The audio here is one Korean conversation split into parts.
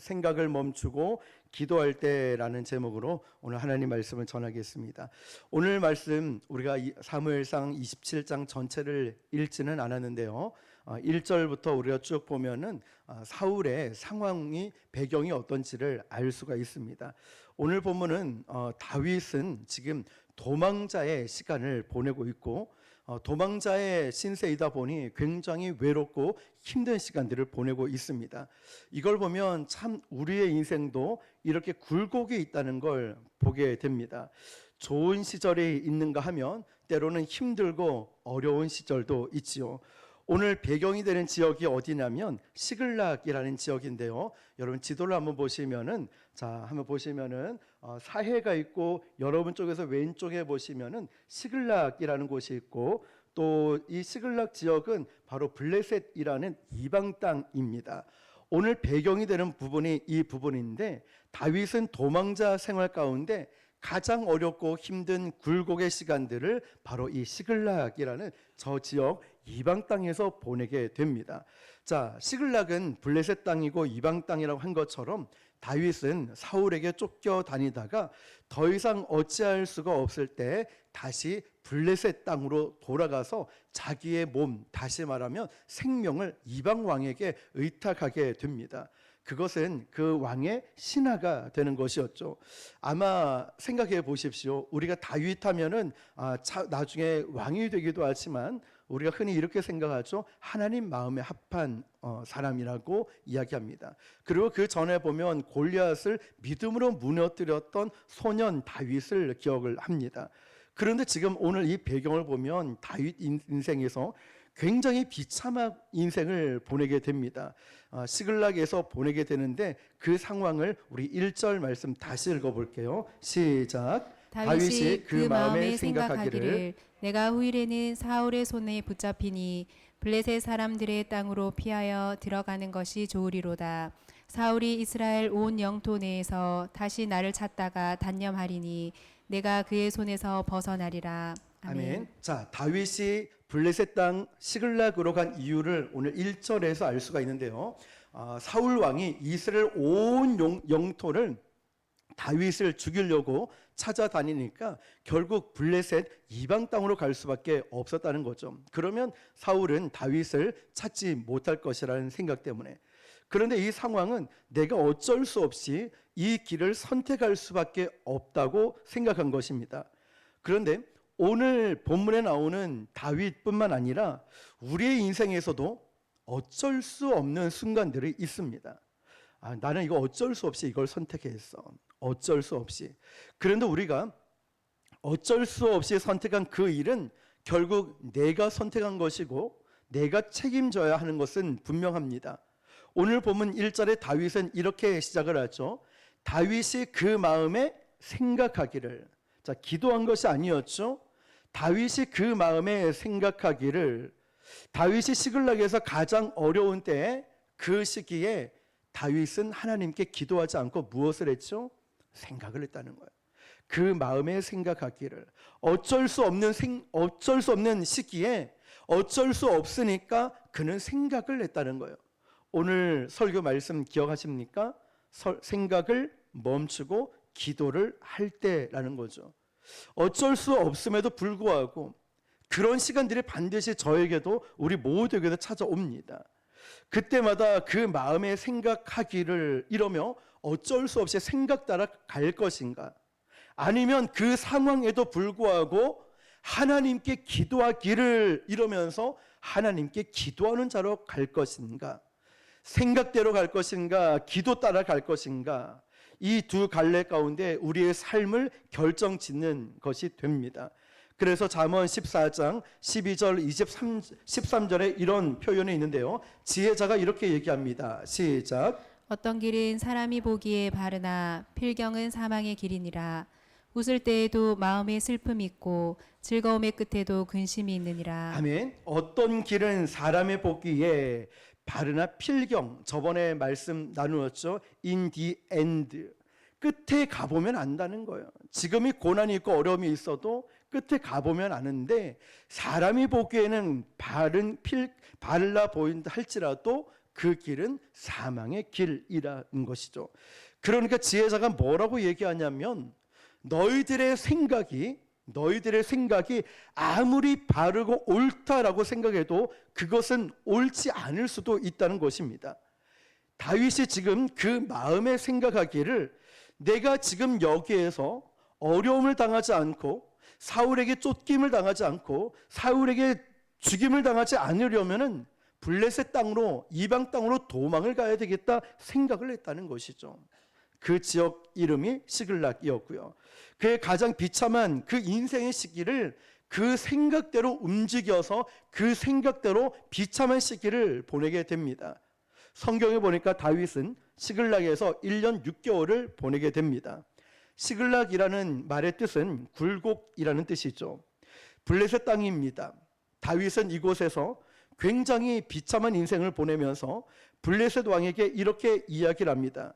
생각을 멈추고 기도할 때라는 제목으로 오늘 하나님 말씀을 전하겠습니다. 오늘 말씀 우리가 사무엘상 27장 전체를 읽지는 않았는데요. 1절부터 우리가 쭉 보면은 사울의 상황이 배경이 어떤지를 알 수가 있습니다. 오늘 본문은 다윗은 지금 도망자의 시간을 보내고 있고 도망자의 신세이다 보니 굉장히 외롭고 힘든 시간들을 보내고 있습니다. 이걸 보면 참 우리의 인생도 이렇게 굴곡이 있다는 걸 보게 됩니다. 좋은 시절이 있는가 하면 때로는 힘들고 어려운 시절도 있지요. 오늘 배경이 되는 지역이 어디냐면 시글락이라는 지역인데요. 여러분 지도를 한번 보시면은 한번 보시면은 사해가 있고 여러분 쪽에서 왼쪽에 보시면은 시글락이라는 곳이 있고 또 이 시글락 지역은 바로 블레셋이라는 이방 땅입니다. 오늘 배경이 되는 부분이 이 부분인데 다윗은 도망자 생활 가운데 가장 어렵고 힘든 굴곡의 시간들을 바로 이 시글락이라는 저 지역 이방 땅에서 보내게 됩니다. 시글락은 블레셋 땅이고 이방 땅이라고 한 것처럼 다윗은 사울에게 쫓겨다니다가 더 이상 어찌할 수가 없을 때 다시 블레셋 땅으로 돌아가서 자기의 몸, 다시 말하면 생명을 이방 왕에게 의탁하게 됩니다. 그것은 그 왕의 신하가 되는 것이었죠. 아마 생각해 보십시오. 우리가 다윗 하면은 나중에 왕이 되기도 하지만 우리가 흔히 이렇게 생각하죠. 하나님 마음에 합한 사람이라고 이야기합니다. 그리고 그 전에 보면 골리앗을 믿음으로 무너뜨렸던 소년 다윗을 기억을 합니다. 그런데 지금 오늘 이 배경을 보면 다윗 인생에서 굉장히 비참한 인생을 보내게 됩니다. 시글락에서 보내게 되는데 그 상황을 우리 1절 말씀 다시 읽어볼게요. 시작. 다윗이 그 마음에 생각하기를 내가 후일에는 사울의 손에 붙잡히니 블레셋 사람들의 땅으로 피하여 들어가는 것이 좋으리로다. 사울이 이스라엘 온 영토 내에서 다시 나를 찾다가 단념하리니 내가 그의 손에서 벗어나리라. 아멘. 다윗이 블레셋 땅 시글락으로 간 이유를 오늘 1절에서 알 수가 있는데요. 사울 왕이 이스라엘 온 영토를 다윗을 죽이려고 찾아다니니까 결국 블레셋 이방 땅으로 갈 수밖에 없었다는 거죠. 그러면 사울은 다윗을 찾지 못할 것이라는 생각 때문에. 그런데 이 상황은 내가 어쩔 수 없이 이 길을 선택할 수밖에 없다고 생각한 것입니다. 그런데 오늘 본문에 나오는 다윗뿐만 아니라 우리의 인생에서도 어쩔 수 없는 순간들이 있습니다. 나는 이거 어쩔 수 없이 이걸 선택했어. 어쩔 수 없이. 그런데 우리가 어쩔 수 없이 선택한 그 일은 결국 내가 선택한 것이고 내가 책임져야 하는 것은 분명합니다. 오늘 본문 1절에 다윗은 이렇게 시작을 하죠. 다윗이 그 마음에 생각하기를. 기도한 것이 아니었죠. 다윗이 그 마음에 생각하기를. 다윗이 시글락에서 가장 어려운 때에 그 시기에 다윗은 하나님께 기도하지 않고 무엇을 했죠? 생각을 했다는 거예요. 그 마음에 생각하기를. 어쩔 수 없는 시기에 어쩔 수 없으니까 그는 생각을 했다는 거예요. 오늘 설교 말씀 기억하십니까? 생각을 멈추고 기도를 할 때라는 거죠. 어쩔 수 없음에도 불구하고 그런 시간들이 반드시 저에게도 우리 모두에게도 찾아옵니다. 그때마다 그 마음에 생각하기를 이러며 어쩔 수 없이 생각 따라 갈 것인가, 아니면 그 상황에도 불구하고 하나님께 기도하기를 이러면서 하나님께 기도하는 자로 갈 것인가, 생각대로 갈 것인가, 기도 따라 갈 것인가, 이 두 갈래 가운데 우리의 삶을 결정짓는 것이 됩니다. 그래서 잠언 14장 12절 13절에 이런 표현이 있는데요. 지혜자가 이렇게 얘기합니다. 시작. 어떤 길은 사람이 보기에 바르나 필경은 사망의 길이니라. 웃을 때에도 마음에 슬픔이 있고 즐거움의 끝에도 근심이 있느니라. 아멘. 어떤 길은 사람의 보기에 바르나 필경, 저번에 말씀 나누었죠. In the end. 끝에 가보면 안다는 거예요. 지금이 고난이 있고 어려움이 있어도 끝에 가보면 아는데, 사람이 보기에는 바라 보인다 할지라도 그 길은 사망의 길이라는 것이죠. 그러니까 지혜자가 뭐라고 얘기하냐면 너희들의 생각이 아무리 바르고 옳다라고 생각해도 그것은 옳지 않을 수도 있다는 것입니다. 다윗이 지금 그 마음에 생각하기를 내가 지금 여기에서 어려움을 당하지 않고 사울에게 쫓김을 당하지 않고 사울에게 죽임을 당하지 않으려면은 블레셋 땅으로 이방 땅으로 도망을 가야 되겠다 생각을 했다는 것이죠. 그 지역 이름이 시글락이었고요. 그의 가장 비참한 그 인생의 시기를 그 생각대로 움직여서 그 생각대로 비참한 시기를 보내게 됩니다. 성경에 보니까 다윗은 시글락에서 1년 6개월을 보내게 됩니다. 시글락이라는 말의 뜻은 굴곡이라는 뜻이죠. 블레셋 땅입니다. 다윗은 이곳에서 굉장히 비참한 인생을 보내면서 블레셋 왕에게 이렇게 이야기를 합니다.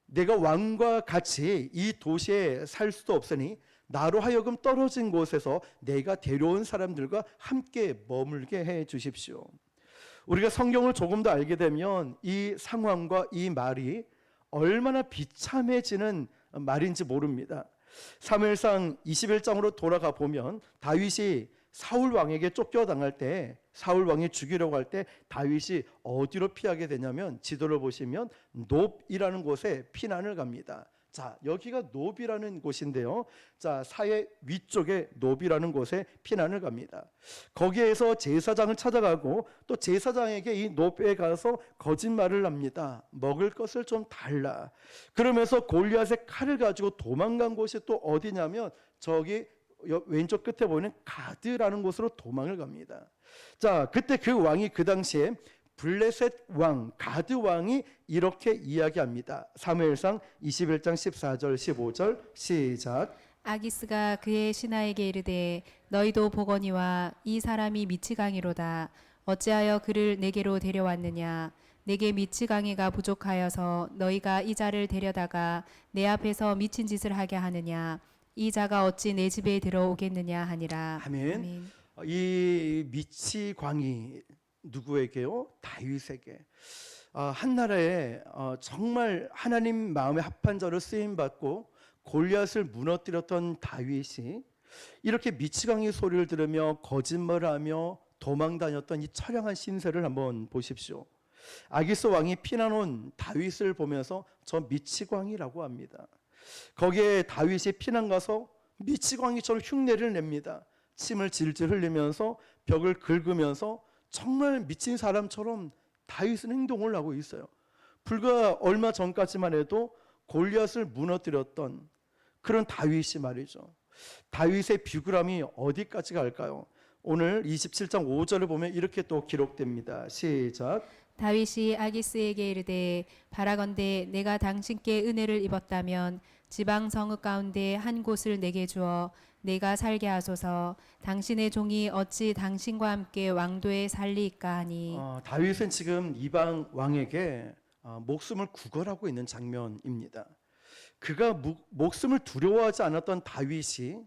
내가 왕과 같이 이 도시에 살 수도 없으니 나로 하여금 떨어진 곳에서 내가 데려온 사람들과 함께 머물게 해 주십시오. 우리가 성경을 조금 더 알게 되면 이 상황과 이 말이 얼마나 비참해지는 말인지 모릅니다. 사무엘상 21장으로 돌아가 보면 다윗이 사울 왕에게 쫓겨당할 때 사울 왕이 죽이려고 할 때 다윗이 어디로 피하게 되냐면 지도를 보시면 놉이라는 곳에 피난을 갑니다. 자, 여기가 놉이라는 곳인데요. 자, 사해 위쪽에 놉이라는 곳에 피난을 갑니다. 거기에서 제사장을 찾아가고 또 제사장에게 이 놉에 가서 거짓말을 합니다. 먹을 것을 좀 달라. 그러면서 골리앗의 칼을 가지고 도망간 곳이 또 어디냐면 저기 왼쪽 끝에 보이는 가드라는 곳으로 도망을 갑니다. 자, 그때 그 왕이 그 당시에 블레셋 왕 가드 왕이 이렇게 이야기합니다. 사무엘상 21장 14절 15절 시작. 아기스가 그의 신하에게 이르되 너희도 보거니와 이 사람이 미치광이로다. 어찌하여 그를 내게로 데려왔느냐. 내게 미치광이가 부족하여서 너희가 이 자를 데려다가 내 앞에서 미친 짓을 하게 하느냐. 이 자가 어찌 내 집에 들어오겠느냐 하니라. 아멘. 이 미치광이 누구에게요? 다윗에게. 한나라에 정말 하나님 마음에 합한 자로 쓰임 받고 골리앗을 무너뜨렸던 다윗이 이렇게 미치광이 소리를 들으며 거짓말하며 도망 다녔던 이 처량한 신세를 한번 보십시오. 아기스 왕이 피난 온 다윗을 보면서 저 미치광이라고 합니다. 거기에 다윗이 피난 가서 미치광이처럼 흉내를 냅니다. 침을 질질 흘리면서 벽을 긁으면서 정말 미친 사람처럼 다윗은 행동을 하고 있어요. 불과 얼마 전까지만 해도 골리앗을 무너뜨렸던 그런 다윗이 말이죠. 다윗의 비굴함이 어디까지 갈까요? 오늘 27장 5절을 보면 이렇게 또 기록됩니다. 시작. 다윗이 아기스에게 이르되 바라건대 내가 당신께 은혜를 입었다면 지방 성읍 가운데 한 곳을 내게 주어 내가 살게 하소서. 당신의 종이 어찌 당신과 함께 왕도에 살리이까 하니. 다윗은 지금 이방 왕에게 목숨을 구걸하고 있는 장면입니다. 그가 목숨을 두려워하지 않았던 다윗이,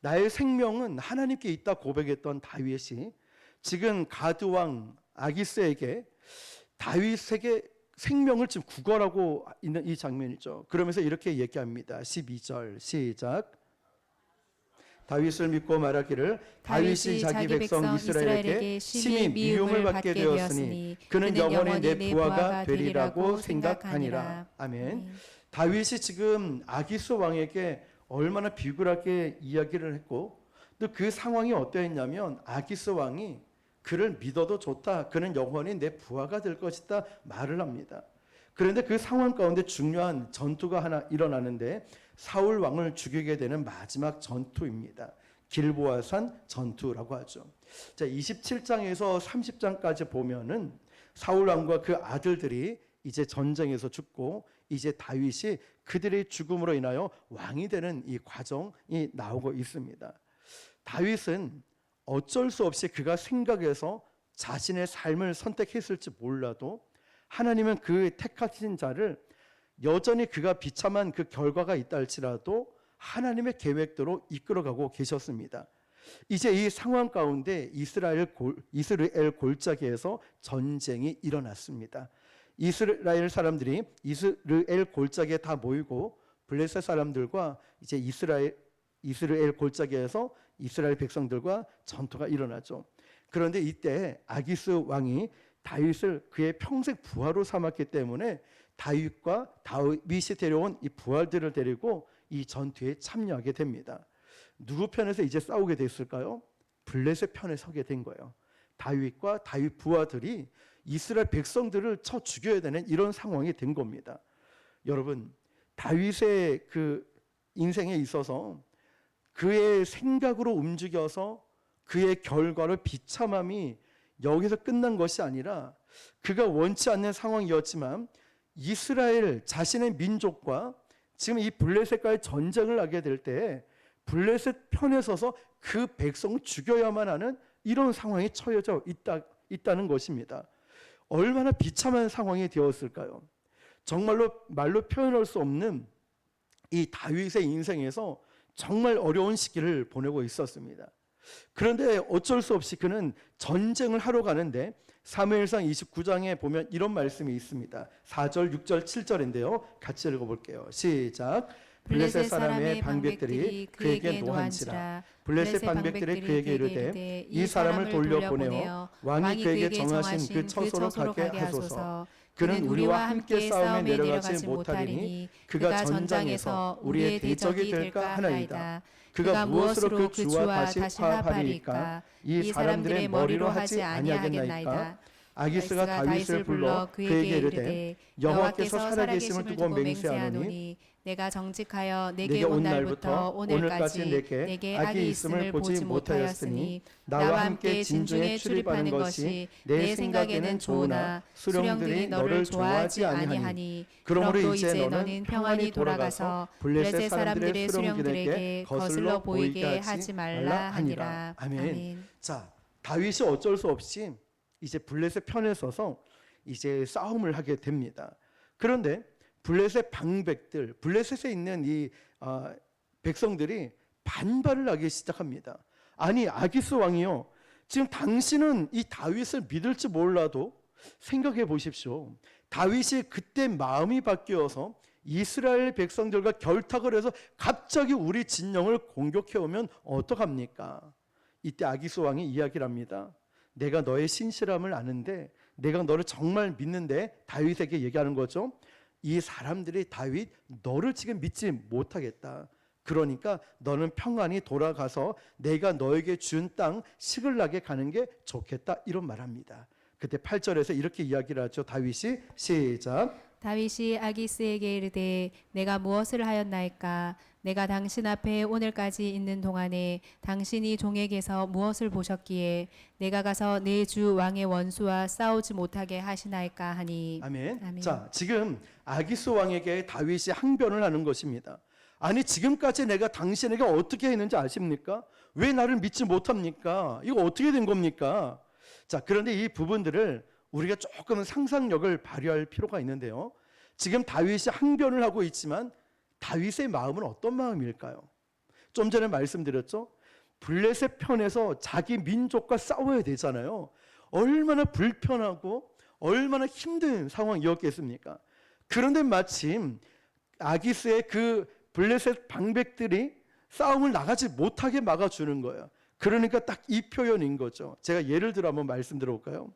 나의 생명은 하나님께 있다 고백했던 다윗이 지금 가드 왕 아기스에게 다윗에게 생명을 지금 구걸하고 있는 이 장면이죠. 그러면서 이렇게 얘기합니다. 12절 시작. 다윗을 믿고 말하기를 다윗이 자기 백성 이스라엘에게 심히 미움을 받게 되었으니 그는 영원히 내 부하가 되리라고 생각하니라. 아멘. 다윗이 지금 아기스 왕에게 얼마나 비굴하게 이야기를 했고 또 그 상황이 어떠했냐면 아기스 왕이 그를 믿어도 좋다. 그는 영원히 내 부하가 될 것이다 말을 합니다. 그런데 그 상황 가운데 중요한 전투가 하나 일어나는데 사울 왕을 죽이게 되는 마지막 전투입니다. 길보아산 전투라고 하죠. 자, 27장에서 30장까지 보면은 사울 왕과 그 아들들이 이제 전쟁에서 죽고 이제 다윗이 그들의 죽음으로 인하여 왕이 되는 이 과정이 나오고 있습니다. 다윗은 어쩔 수 없이 그가 생각해서 자신의 삶을 선택했을지 몰라도 하나님은 그 택하신 자를 여전히 그가 비참한 그 결과가 있다 할지라도 하나님의 계획대로 이끌어가고 계셨습니다. 이제 이 상황 가운데 이스라엘 골짜기에서 전쟁이 일어났습니다. 이스라엘 사람들이 이스라엘 골짜기에 다 모이고 블레셋 사람들과 이제 이스라엘 골짜기에서 이스라엘 백성들과 전투가 일어나죠. 그런데 이때 아기스 왕이 다윗을 그의 평생 부하로 삼았기 때문에 다윗과 다윗이 데려온 이 부하들을 데리고 이 전투에 참여하게 됩니다. 누구 편에서 이제 싸우게 됐을까요? 블레셋 편에 서게 된 거예요. 다윗과 다윗 부하들이 이스라엘 백성들을 쳐 죽여야 되는 이런 상황이 된 겁니다. 여러분, 다윗의 그 인생에 있어서 그의 생각으로 움직여서 그의 결과를 비참함이 여기서 끝난 것이 아니라 그가 원치 않는 상황이었지만 이스라엘 자신의 민족과 지금 이 블레셋과의 전쟁을 하게 될 때 블레셋 편에 서서 그 백성을 죽여야만 하는 이런 상황에 처해져 있다는 것입니다. 얼마나 비참한 상황이 되었을까요? 정말로 말로 표현할 수 없는 이 다윗의 인생에서 정말 어려운 시기를 보내고 있었습니다. 그런데 어쩔 수 없이 그는 전쟁을 하러 가는데 사무엘상 29장에 보면 이런 말씀이 있습니다. 4절, 6절, 7절인데요. 같이 읽어볼게요. 시작. 블레셋 사람의 방백들이 그에게 노한지라. 블레셋 방백들이 그에게 이르되 이 사람을 돌려보내어 왕이 그에게 정하신 그 처소로 가게 하소서. 그는 우리와 함께 싸움에 내려가지 못하리니 그가 전장에서 우리의 대적이 될까 하나이다. 그가 무엇으로 그 주와 다시 화합하리이까? 이 사람들의 머리로 하지 아니하겠나이까? 아기스가 다윗을 불러 그에게 이르되 여호와께서 살아계심을 두고 맹세하노니 내가 정직하여 내게 온 날부터 오늘까지 내게 악이 있음을 보지 못하였으니 나와 함께 진중에 출입하는 것이 내 생각에는 좋으나 수령들이 너를 좋아하지 아니하니 그러므로 이제 너는 평안히 돌아가서 블레셋 사람들의 수령들에게 거슬러 보이게 하지 말라 하니라. 아멘. 자, 다윗이 어쩔 수 없이 이제 블레셋 편에 서서 이제 싸움을 하게 됩니다. 그런데 블레셋 방백들, 블레셋에 있는 이 백성들이 반발을 하기 시작합니다. 아니, 아기스 왕이요, 지금 당신은 이 다윗을 믿을지 몰라도 생각해 보십시오. 다윗이 그때 마음이 바뀌어서 이스라엘 백성들과 결탁을 해서 갑자기 우리 진영을 공격해 오면 어떡합니까? 이때 아기스 왕이 이야기를 합니다. 내가 너의 신실함을 아는데, 내가 너를 정말 믿는데, 다윗에게 얘기하는 거죠. 이 사람들이 다윗, 너를 지금 믿지 못하겠다. 그러니까 너는 평안히 돌아가서 내가 너에게 준 땅 시글락에 가는 게 좋겠다. 이런 말합니다. 그때 8절에서 이렇게 이야기를 하죠. 다윗이 시작. 다윗이 아기스에게 이르되 내가 무엇을 하였나이까? 내가 당신 앞에 오늘까지 있는 동안에 당신이 종에게서 무엇을 보셨기에 내가 가서 내 주 왕의 원수와 싸우지 못하게 하시나이까 하니. 아멘. 아멘. 자, 지금 아기스 왕에게 다윗이 항변을 하는 것입니다. 아니, 지금까지 내가 당신에게 어떻게 했는지 아십니까? 왜 나를 믿지 못합니까? 이거 어떻게 된 겁니까? 자, 그런데 이 부분들을 우리가 조금 상상력을 발휘할 필요가 있는데요. 지금 다윗이 항변을 하고 있지만 다윗의 마음은 어떤 마음일까요? 좀 전에 말씀드렸죠. 블레셋 편에서 자기 민족과 싸워야 되잖아요. 얼마나 불편하고 얼마나 힘든 상황이었겠습니까? 그런데 마침 아기스의 그 블레셋 방백들이 싸움을 나가지 못하게 막아주는 거예요. 그러니까 딱 이 표현인 거죠. 제가 예를 들어 한번 말씀드려볼까요?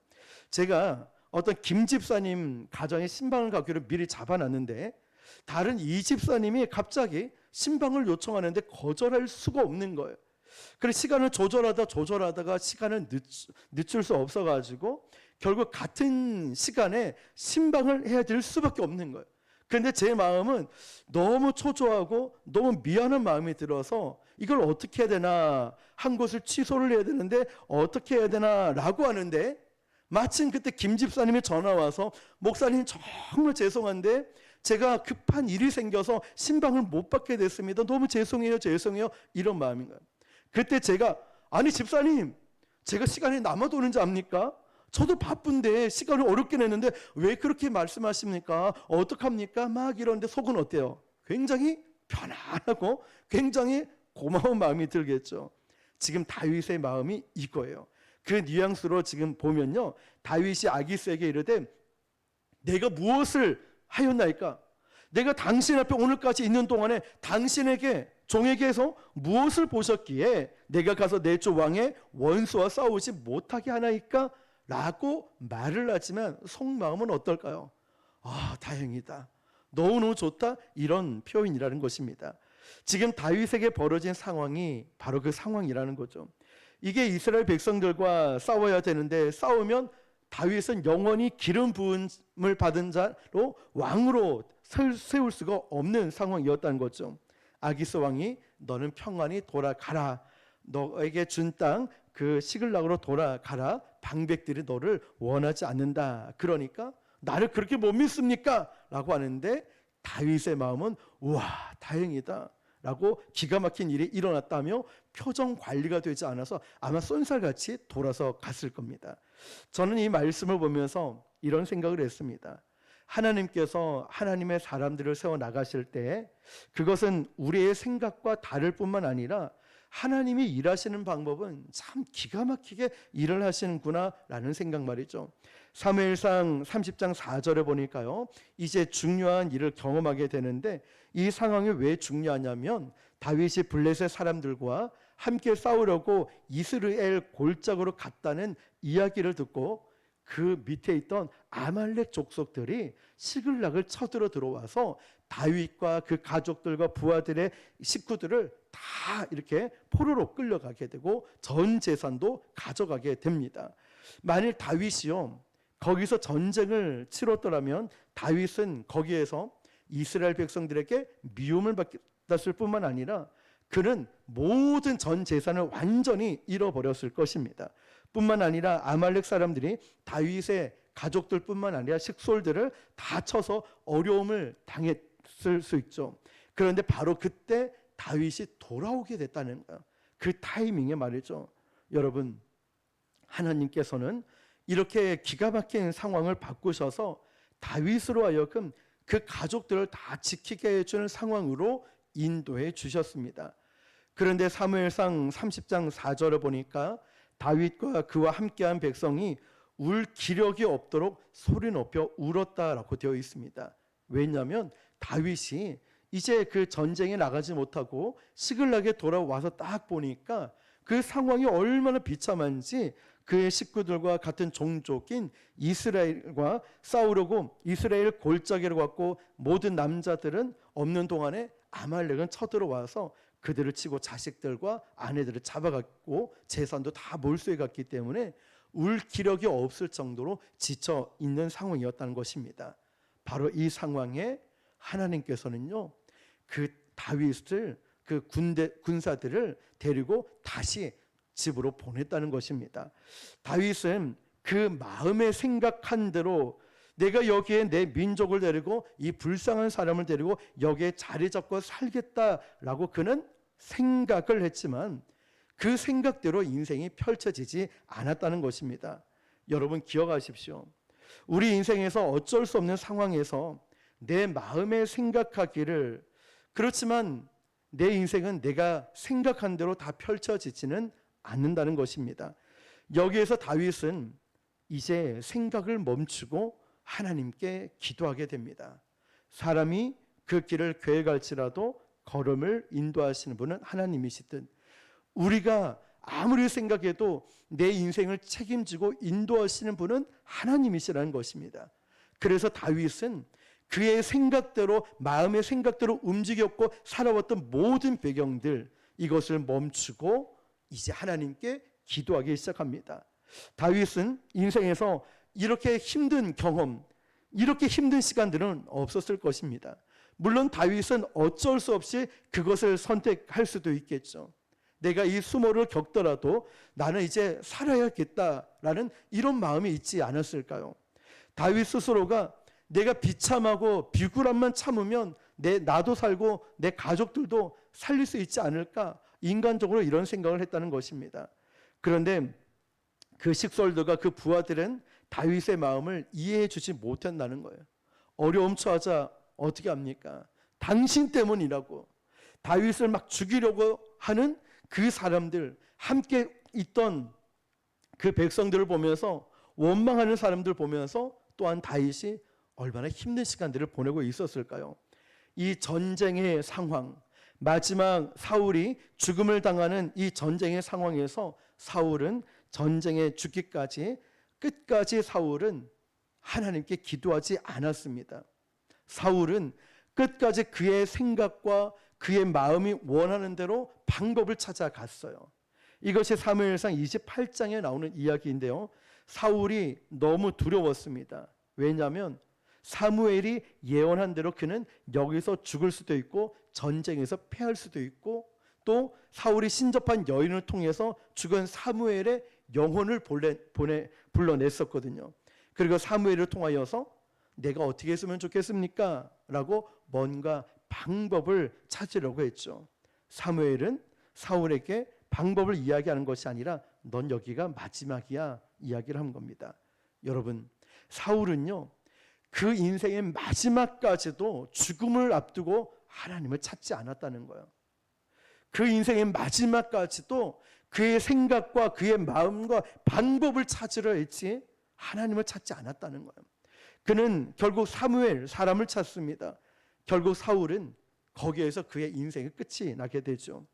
제가 어떤 김 집사님 가정에 신방을 가기로 미리 잡아놨는데 다른 이 집사님이 갑자기 신방을 요청하는데 거절할 수가 없는 거예요. 그래서 시간을 조절하다가 시간을 늦출 수 없어가지고 결국 같은 시간에 신방을 해야 될 수밖에 없는 거예요. 그런데 제 마음은 너무 초조하고 너무 미안한 마음이 들어서 이걸 어떻게 해야 되나, 한 곳을 취소를 해야 되는데 어떻게 해야 되나 라고 하는데 마침 그때 김 집사님이 전화 와서 목사님 정말 죄송한데 제가 급한 일이 생겨서 신방을 못 받게 됐습니다. 너무 죄송해요 이런 마음인 거예요. 그때 제가 아니 집사님, 제가 시간이 남아도 오는지 압니까? 저도 바쁜데 시간을 어렵게 냈는데 왜 그렇게 말씀하십니까? 어떡합니까? 막 이러는데 속은 어때요? 굉장히 편안하고 굉장히 고마운 마음이 들겠죠. 지금 다윗의 마음이 이거예요. 그 뉘앙스로 지금 보면요, 다윗이 아기스에게 이르되 내가 무엇을 하였나이까? 내가 당신 앞에 오늘까지 있는 동안에 당신에게 종에게서 무엇을 보셨기에 내가 가서 내 주 왕의 원수와 싸우지 못하게 하나이까? 라고 말을 하지만 속마음은 어떨까요? 아, 다행이다, 너무너무 좋다, 이런 표현이라는 것입니다. 지금 다윗에게 벌어진 상황이 바로 그 상황이라는 거죠. 이게 이스라엘 백성들과 싸워야 되는데 싸우면 다윗은 영원히 기름 부음을 받은 자로 왕으로 세울 수가 없는 상황이었다는 거죠. 아기스 왕이 너는 평안히 돌아가라, 너에게 준 땅 그 시글락으로 돌아가라, 방백들이 너를 원하지 않는다, 그러니까 나를 그렇게 못 믿습니까? 라고 하는데 다윗의 마음은 우와, 다행이다 라고 기가 막힌 일이 일어났다며 표정 관리가 되지 않아서 아마 쏜살같이 돌아서 갔을 겁니다. 저는 이 말씀을 보면서 이런 생각을 했습니다. 하나님께서 하나님의 사람들을 세워 나가실 때 그것은 우리의 생각과 다를 뿐만 아니라 하나님이 일하시는 방법은 참 기가 막히게 일을 하시는구나 라는 생각 말이죠. 사무엘상 30장 4절에 보니까요, 이제 중요한 일을 경험하게 되는데 이 상황이 왜 중요하냐면 다윗이 블레셋 사람들과 함께 싸우려고 이스라엘 골짜기로 갔다는 이야기를 듣고 그 밑에 있던 아말렉 족속들이 시글락을 쳐들어 들어와서 다윗과 그 가족들과 부하들의 식구들을 다 이렇게 포로로 끌려가게 되고 전 재산도 가져가게 됩니다. 만일 다윗이요 거기서 전쟁을 치렀더라면 다윗은 거기에서 이스라엘 백성들에게 미움을 받았을 뿐만 아니라 그는 모든 전 재산을 완전히 잃어버렸을 것입니다. 뿐만 아니라 아말렉 사람들이 다윗의 가족들뿐만 아니라 식솔들을 다 쳐서 어려움을 당했을 수 있죠. 그런데 바로 그때 다윗이 돌아오게 됐다는 거예요. 그 타이밍에 말이죠. 여러분, 하나님께서는 이렇게 기가 막힌 상황을 바꾸셔서 다윗으로 하여금 그 가족들을 다 지키게 해주는 상황으로 인도해 주셨습니다. 그런데 사무엘상 30장 4절을 보니까 다윗과 그와 함께한 백성이 울 기력이 없도록 소리 높여 울었다라고 되어 있습니다. 왜냐하면 다윗이 이제 그 전쟁에 나가지 못하고 시글락에 돌아와서 딱 보니까 그 상황이 얼마나 비참한지 그의 식구들과 같은 종족인 이스라엘과 싸우려고 이스라엘 골짜기로 갔고 모든 남자들은 없는 동안에 아말렉은 쳐들어와서 그들을 치고 자식들과 아내들을 잡아갔고 재산도 다 몰수해 갔기 때문에 울 기력이 없을 정도로 지쳐 있는 상황이었다는 것입니다. 바로 이 상황에 하나님께서는요 그 다윗을 그 군사들을 데리고 다시 집으로 보냈다는 것입니다. 다윗은 그 마음에 생각한 대로 내가 여기에 내 민족을 데리고 이 불쌍한 사람을 데리고 여기에 자리 잡고 살겠다라고 그는 생각을 했지만 그 생각대로 인생이 펼쳐지지 않았다는 것입니다. 여러분 기억하십시오. 우리 인생에서 어쩔 수 없는 상황에서 내 마음에 생각하기를, 그렇지만 내 인생은 내가 생각한 대로 다 펼쳐지지는 않는다는 것입니다. 여기에서 다윗은 이제 생각을 멈추고 하나님께 기도하게 됩니다. 사람이 그 길을 계획할지라도 걸음을 인도하시는 분은 하나님이시듯 우리가 아무리 생각해도 내 인생을 책임지고 인도하시는 분은 하나님이시라는 것입니다. 그래서 다윗은 그의 생각대로 마음의 생각대로 움직였고 살아왔던 모든 배경들 이것을 멈추고 이제 하나님께 기도하기 시작합니다. 다윗은 인생에서 이렇게 힘든 경험, 이렇게 힘든 시간들은 없었을 것입니다. 물론 다윗은 어쩔 수 없이 그것을 선택할 수도 있겠죠. 내가 이 수모를 겪더라도 나는 이제 살아야겠다라는 이런 마음이 있지 않았을까요? 다윗 스스로가 내가 비참하고 비굴함만 참으면 나도 살고 내 가족들도 살릴 수 있지 않을까? 인간적으로 이런 생각을 했다는 것입니다. 그런데 그 식솔들과 그 부하들은 다윗의 마음을 이해해 주지 못한다는 거예요. 어려움 처하자 어떻게 합니까? 당신 때문이라고 다윗을 막 죽이려고 하는 그 사람들, 함께 있던 그 백성들을 보면서, 원망하는 사람들 보면서 또한 다윗이 얼마나 힘든 시간들을 보내고 있었을까요? 이 전쟁의 상황, 마지막 사울이 죽음을 당하는 이 전쟁의 상황에서 사울은 전쟁에 죽기까지, 끝까지 사울은 하나님께 기도하지 않았습니다. 사울은 끝까지 그의 생각과 그의 마음이 원하는 대로 방법을 찾아갔어요. 이것이 사무엘상 28장에 나오는 이야기인데요. 사울이 너무 두려웠습니다. 왜냐하면 사무엘이 예언한 대로 그는 여기서 죽을 수도 있고 전쟁에서 패할 수도 있고, 또 사울이 신접한 여인을 통해서 죽은 사무엘의 영혼을 불러냈었거든요. 그리고 사무엘을 통하여서 내가 어떻게 했으면 좋겠습니까? 라고 뭔가 방법을 찾으려고 했죠. 사무엘은 사울에게 방법을 이야기하는 것이 아니라 넌 여기가 마지막이야 이야기를 한 겁니다. 여러분, 사울은요, 그 인생의 마지막까지도 죽음을 앞두고 하나님을 찾지 않았다는 거예요. 그 인생의 마지막까지도 그의 생각과 그의 마음과 방법을 찾으려 했지 하나님을 찾지 않았다는 거예요. 그는 결국 사무엘, 사람을 찾습니다. 결국 사울은 거기에서 그의 인생의 끝이 나게 되죠.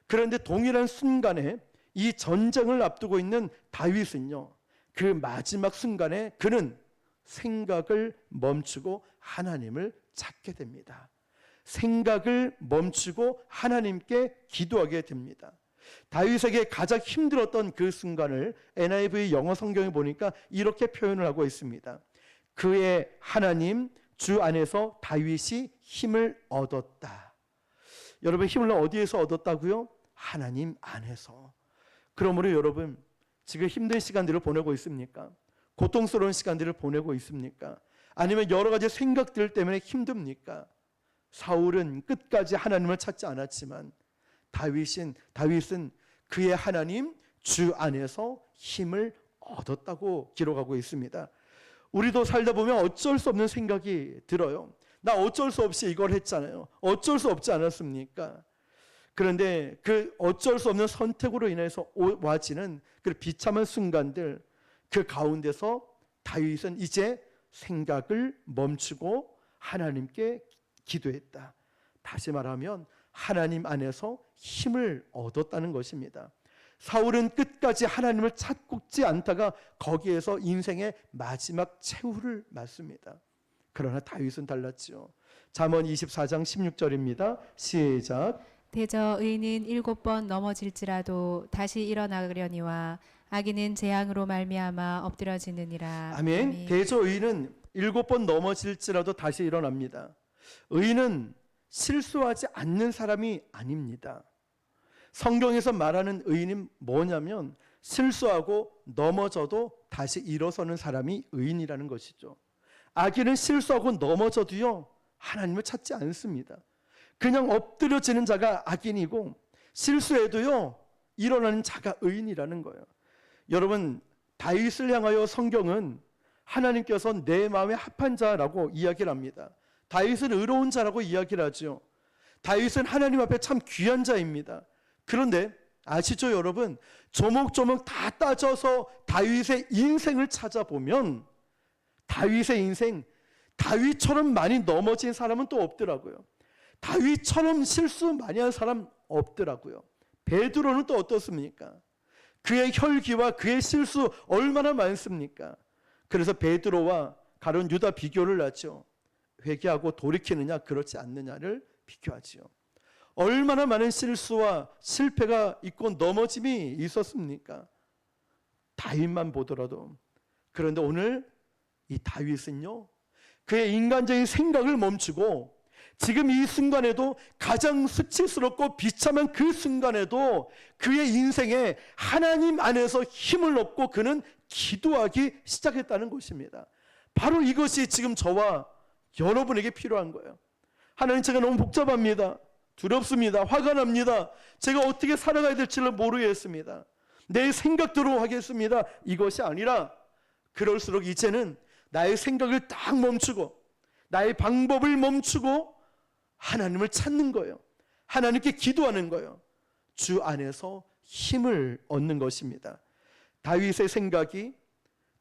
그런데 동일한 순간에 이 전쟁을 앞두고 있는 다윗은요, 그 마지막 순간에 그는 생각을 멈추고 하나님을 찾게 됩니다. 생각을 멈추고 하나님께 기도하게 됩니다. 다윗에게 가장 힘들었던 그 순간을 NIV 영어 성경에 보니까 이렇게 표현을 하고 있습니다. 그의 하나님 주 안에서 다윗이 힘을 얻었다. 여러분, 힘을 어디에서 얻었다고요? 하나님 안에서. 그러므로 여러분, 지금 힘든 시간들을 보내고 있습니까? 고통스러운 시간들을 보내고 있습니까? 아니면 여러 가지 생각들 때문에 힘듭니까? 사울은 끝까지 하나님을 찾지 않았지만 다윗은 그의 하나님 주 안에서 힘을 얻었다고 기록하고 있습니다. 우리도 살다 보면 어쩔 수 없는 생각이 들어요. 나 어쩔 수 없이 이걸 했잖아요. 어쩔 수 없지 않았습니까? 그런데 그 어쩔 수 없는 선택으로 인해서 와지는 그 비참한 순간들, 그 가운데서 다윗은 이제 생각을 멈추고 하나님께 기도했다. 다시 말하면 하나님 안에서 힘을 얻었다는 것입니다. 사울은 끝까지 하나님을 찾지 않다가 거기에서 인생의 마지막 최후를 맞습니다. 그러나 다윗은 달랐죠. 잠언 24장 16절입니다. 시작. 대저 의인은 7번 넘어질지라도 다시 일어나려니와 악인은 재앙으로 말미암아 엎드러지느니라. 아멘. 대저 의인은 7번 넘어질지라도 다시 일어납니다. 의인은 실수하지 않는 사람이 아닙니다. 성경에서 말하는 의인은 뭐냐면 실수하고 넘어져도 다시 일어서는 사람이 의인이라는 것이죠. 악인은 실수하고 넘어져도요, 하나님을 찾지 않습니다. 그냥 엎드려지는 자가 악인이고 실수해도요, 일어나는 자가 의인이라는 거예요. 여러분, 다윗을 향하여 성경은 하나님께서 내 마음에 합한 자라고 이야기를 합니다. 다윗은 의로운 자라고 이야기를 하죠. 다윗은 하나님 앞에 참 귀한 자입니다. 그런데 아시죠, 여러분? 조목조목 다 따져서 다윗의 인생을 찾아보면 다윗의 인생, 다윗처럼 많이 넘어진 사람은 또 없더라고요. 다윗처럼 실수 많이 한 사람 없더라고요. 베드로는 또 어떻습니까? 그의 혈기와 그의 실수 얼마나 많습니까? 그래서 베드로와 가룟 유다 비교를 하죠. 회개하고 돌이키느냐 그렇지 않느냐를 비교하죠. 얼마나 많은 실수와 실패가 있고 넘어짐이 있었습니까? 다윗만 보더라도. 그런데 오늘 이 다윗은요, 그의 인간적인 생각을 멈추고 지금 이 순간에도 가장 수치스럽고 비참한 그 순간에도 그의 인생에 하나님 안에서 힘을 얻고 그는 기도하기 시작했다는 것입니다. 바로 이것이 지금 저와 여러분에게 필요한 거예요. 하나님, 제가 너무 복잡합니다. 두렵습니다. 화가 납니다. 제가 어떻게 살아가야 될지를 모르겠습니다. 내 생각대로 하겠습니다. 이것이 아니라 그럴수록 이제는 나의 생각을 딱 멈추고 나의 방법을 멈추고 하나님을 찾는 거예요. 하나님께 기도하는 거예요. 주 안에서 힘을 얻는 것입니다. 다윗의 생각이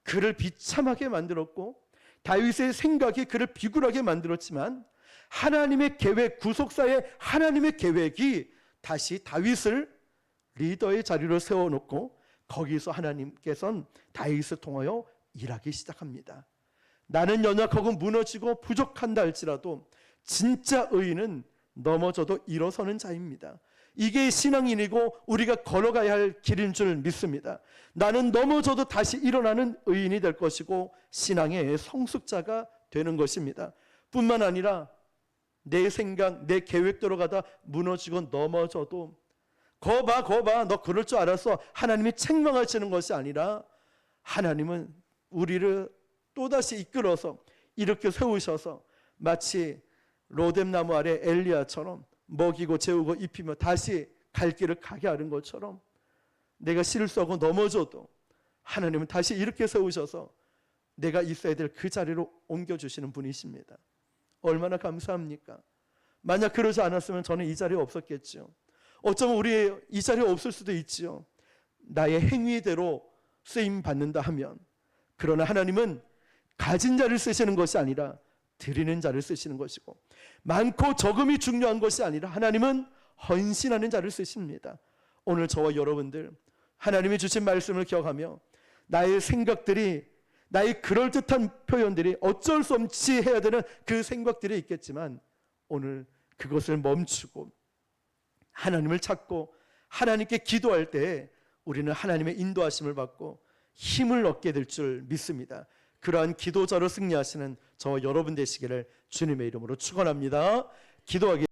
그를 비참하게 만들었고 다윗의 생각이 그를 비굴하게 만들었지만 하나님의 계획, 구속사의 하나님의 계획이 다시 다윗을 리더의 자리로 세워놓고 거기서 하나님께서는 다윗을 통하여 일하기 시작합니다. 나는 연약하고 무너지고 부족한다 할지라도 진짜 의인은 넘어져도 일어서는 자입니다. 이게 신앙인이고 우리가 걸어가야 할 길인 줄 믿습니다. 나는 넘어져도 다시 일어나는 의인이 될 것이고 신앙의 성숙자가 되는 것입니다. 뿐만 아니라 내 생각, 내 계획대로 가다 무너지고 넘어져도 거봐 너 그럴 줄 알았어 하나님이 책망하시는 것이 아니라 하나님은 우리를 또다시 이끌어서 이렇게 세우셔서 마치 로뎀나무 아래 엘리야처럼 먹이고 재우고 입히며 다시 갈 길을 가게 하는 것처럼 내가 실수하고 넘어져도 하나님은 다시 이렇게 세우셔서 내가 있어야 될 그 자리로 옮겨주시는 분이십니다. 얼마나 감사합니까? 만약 그러지 않았으면 저는 이 자리에 없었겠죠. 어쩌면 우리 이 자리에 없을 수도 있지요. 나의 행위대로 쓰임 받는다 하면. 그러나 하나님은 가진 자를 쓰시는 것이 아니라 드리는 자를 쓰시는 것이고 많고 적음이 중요한 것이 아니라 하나님은 헌신하는 자를 쓰십니다. 오늘 저와 여러분들 하나님이 주신 말씀을 기억하며 나의 생각들이 나의 그럴듯한 표현들이 어쩔 수 없이 해야 되는 그 생각들이 있겠지만 오늘 그것을 멈추고 하나님을 찾고 하나님께 기도할 때 우리는 하나님의 인도하심을 받고 힘을 얻게 될 줄 믿습니다. 그러한 기도자로 승리하시는 저와 여러분 되시기를 주님의 이름으로 축원합니다. 기도하기